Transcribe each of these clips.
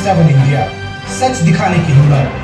7 India, सच दिखाने की हिम्मत।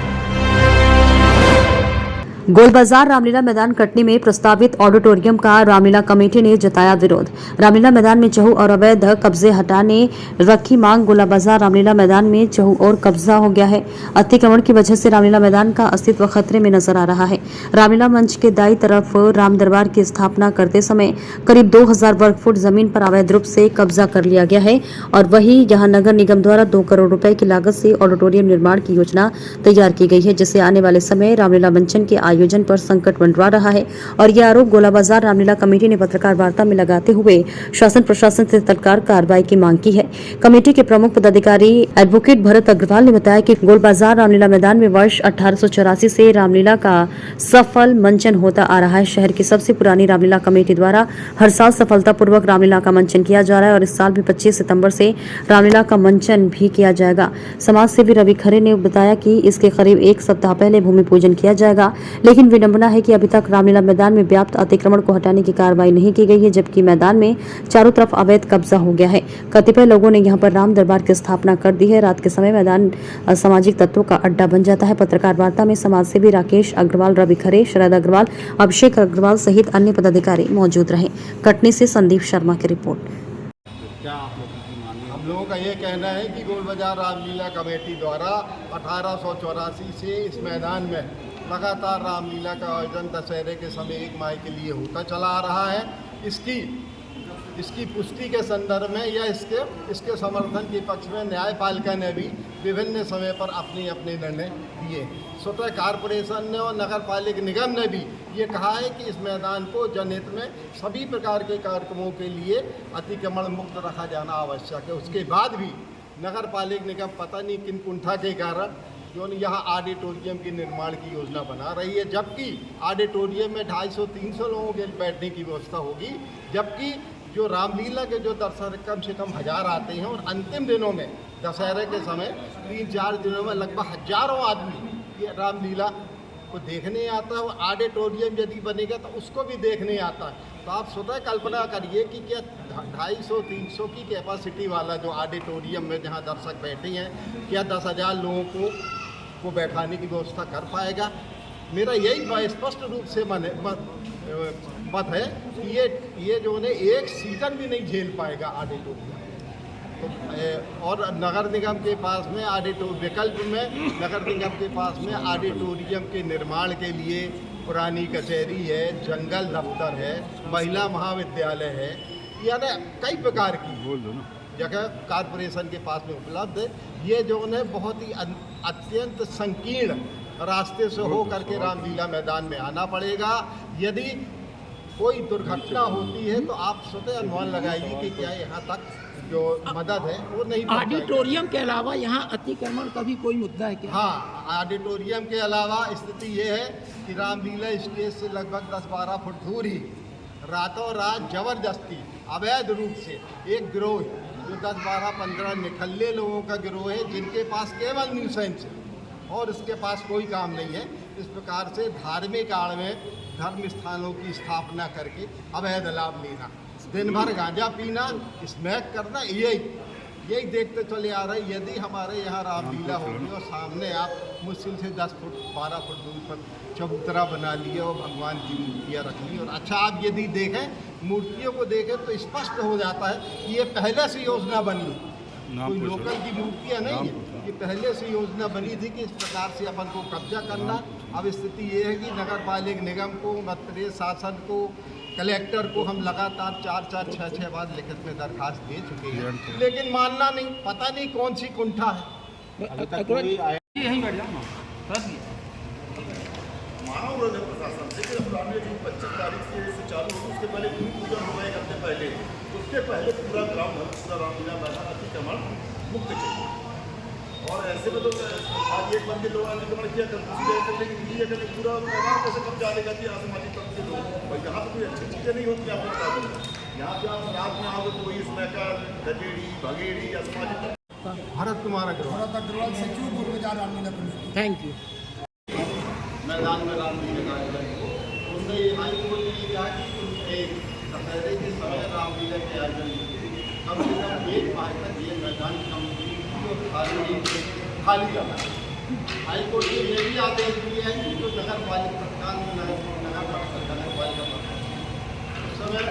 गोल बाजार रामलीला मैदान कटनी में प्रस्तावित ऑडिटोरियम का रामलीला कमेटी ने जताया विरोध। रामलीला मैदान में चहु और अवैध कब्जे हटाने रखी मांग। गोला बाजार रामलीला मैदान में चहु और कब्जा हो गया है। अतिक्रमण की वजह से रामलीला मैदान का अस्तित्व खतरे में नजर आ रहा है। रामलीला मंच के दाईं तरफ राम दरबार की स्थापना करते समय करीब 2000 वर्ग फुट जमीन पर अवैध रूप से कब्जा कर लिया गया है और वही यहाँ नगर निगम द्वारा 2 करोड़ रुपए की लागत से ऑडिटोरियम निर्माण की योजना तैयार की गई है, जिससे आने वाले समय रामलीला मंचन के आयोजन पर संकट मंडरा रहा है। और यह आरोप गोला बाजार रामलीला कमेटी ने पत्रकार वार्ता में लगाते हुए शासन प्रशासन से तत्काल कार्रवाई की मांग की है। कमेटी के प्रमुख पदाधिकारी एडवोकेट भरत अग्रवाल ने बताया कि गोल बाजार रामलीला मैदान में वर्ष 1884 से रामलीला का सफल मंचन होता आ रहा है। शहर की सबसे पुरानी रामलीला कमेटी द्वारा हर साल सफलतापूर्वक रामलीला का मंचन किया जा रहा है और इस साल भी 25 सितंबर से रामलीला का मंचन भी किया जाएगा। समाज सेवी रवि खरे ने बताया कि इसके करीब 1 सप्ताह पहले भूमि पूजन किया जाएगा, लेकिन विडंबना है कि अभी तक रामलीला मैदान में व्याप्त अतिक्रमण को हटाने की कार्रवाई नहीं की गई है, जबकि मैदान में चारों तरफ अवैध कब्जा हो गया है। कतिपय लोगों ने यहां पर राम दरबार की स्थापना कर दी है। रात के समय मैदान असामाजिक तत्वों का अड्डा बन जाता है। पत्रकार वार्ता में समाज सेवी राकेश अग्रवाल, रवि खरे, शरद अग्रवाल, अभिषेक अग्रवाल सहित अन्य पदाधिकारी मौजूद रहे। कटनी से संदीप शर्मा की रिपोर्ट। हम लोगों का ये कहना है कि गोल बाजार रामलीला कमेटी द्वारा 1884 से इस मैदान में लगातार रामलीला का आयोजन दशहरे के समय 1 माह के लिए होता चला आ रहा है। इसकी पुष्टि के संदर्भ में या इसके समर्थन के पक्ष में न्यायपालिका ने भी विभिन्न समय पर अपने निर्णय दिए। स्वतः कारपोरेशन ने और नगर पालिक निगम ने भी ये कहा है कि इस मैदान को जनहित में सभी प्रकार के कार्यक्रमों के लिए अतिक्रमण मुक्त रखा जाना आवश्यक है। उसके बाद भी नगर पालिक निगम पता नहीं किन कुंठा के कारण जो यहाँ ऑडिटोरियम के निर्माण की योजना बना रही है, जबकि ऑडिटोरियम में 250-300 लोगों के बैठने की व्यवस्था होगी, जबकि जो रामलीला के जो दर्शक कम से कम 1000 आते हैं और अंतिम दिनों में दशहरे के समय 3-4 दिनों में लगभग हजारों आदमी ये रामलीला को देखने आता है। और ऑडिटोरियम यदि बनेगा तो उसको भी देखने आता है। तो आप स्वतः कल्पना करिए कि क्या 250-300 की कैपेसिटी वाला जो ऑडिटोरियम में जहाँ दर्शक बैठे हैं, क्या 10,000 लोगों को बैठाने की व्यवस्था कर पाएगा। मेरा यही स्पष्ट रूप से मत है कि ये जो है एक सीजन भी नहीं झेल पाएगा ऑडिटोरियम। तो और नगर निगम के पास में विकल्प में नगर निगम के पास में ऑडिटोरियम के निर्माण के लिए पुरानी कचहरी है, जंगल दफ्तर है, महिला महाविद्यालय है, यानी कई प्रकार की जगह कारपोरेशन के पास में उपलब्ध है। ये जो है बहुत ही अत्यंत संकीर्ण रास्ते से हो करके रामलीला मैदान में आना पड़ेगा। यदि कोई दुर्घटना होती है तो आप स्वतः अनुमान लगाइए कि क्या यहाँ तक जो मदद है वो नहीं। ऑडिटोरियम के अलावा यहाँ अतिक्रमण का भी कोई मुद्दा है क्या? हाँ, ऑडिटोरियम के अलावा स्थिति ये है कि रामलीला स्टेज से लगभग 10-12 फुट दूर ही रातों रात जबरदस्ती अवैध रूप से एक गिरोह जो 10-12-15 निठल्ले लोगों का गिरोह है, जिनके पास केवल न्यूसेंस है और इसके पास कोई काम नहीं है, इस प्रकार से धार्मिक आड़ में धर्म स्थानों की स्थापना करके अवैध लाभ लेना, दिन भर गांजा पीना, स्मैक करना, यही देखते चले आ रहे। यदि हमारे यहाँ रामलीला होगी और सामने आप मुश्किल से 10 फुट 12 फुट दूर पर चबूतरा बना लिए और भगवान की मूर्तियाँ रख ली, और अच्छा आप यदि देखें मूर्तियों को देखें तो स्पष्ट हो जाता है कि ये पहले से योजना बनी, कोई लोकल की मूर्तियाँ नहीं है, ये पहले से योजना बनी थी कि इस प्रकार से अपन को कब्जा करना। अब स्थिति ये है कि नगर पालिक निगम को, मध्य प्रदेश शासन को, कलेक्टर को हम लगातार 4-4, 6-6 बार लिखित में दरखास्त दे चुके हैं, लेकिन मानना नहीं, पता नहीं कौन सी कुंठा है। मानव रहे प्रशासन से कि पुराने जो 25 तारीख से चालू हो, उसके पहले भूमि पूजन होगा 1 हफ्ते पहले, उसके पहले पूरा रामलीला मैदान अतिक्रमण मुक्त चाहिए। और ऐसे में तो आज एक मंदिर लोग अतिक्रमण किया लेकिन पूरा मैदान कैसे कब जाएगा कि असामाजिक तत्व के लोग, और यहाँ पर कोई अच्छी चीज़ें नहीं होती। आपको बता दूँ यहाँ पे आप रात में आओगे तो वही स्मैकर, गजेड़ी, भगेड़ी, असामाजिक। भरत कुमार अग्रवाल, सचिव गोल बाजार रामलीला कमेटी। Thank you. मैदान में रामलीला का आयोजन उनने हाईकोर्ट ने कहा कि दशहरे के समय रामलीला के आयोजन कम से कम 1 माह तक ये मैदान कंप्लीट को खाली करना है। हाईकोर्ट ने ये भी आदेश दिए हैं कि जो नगर पालिका तत्काल नगर पालिका उस समय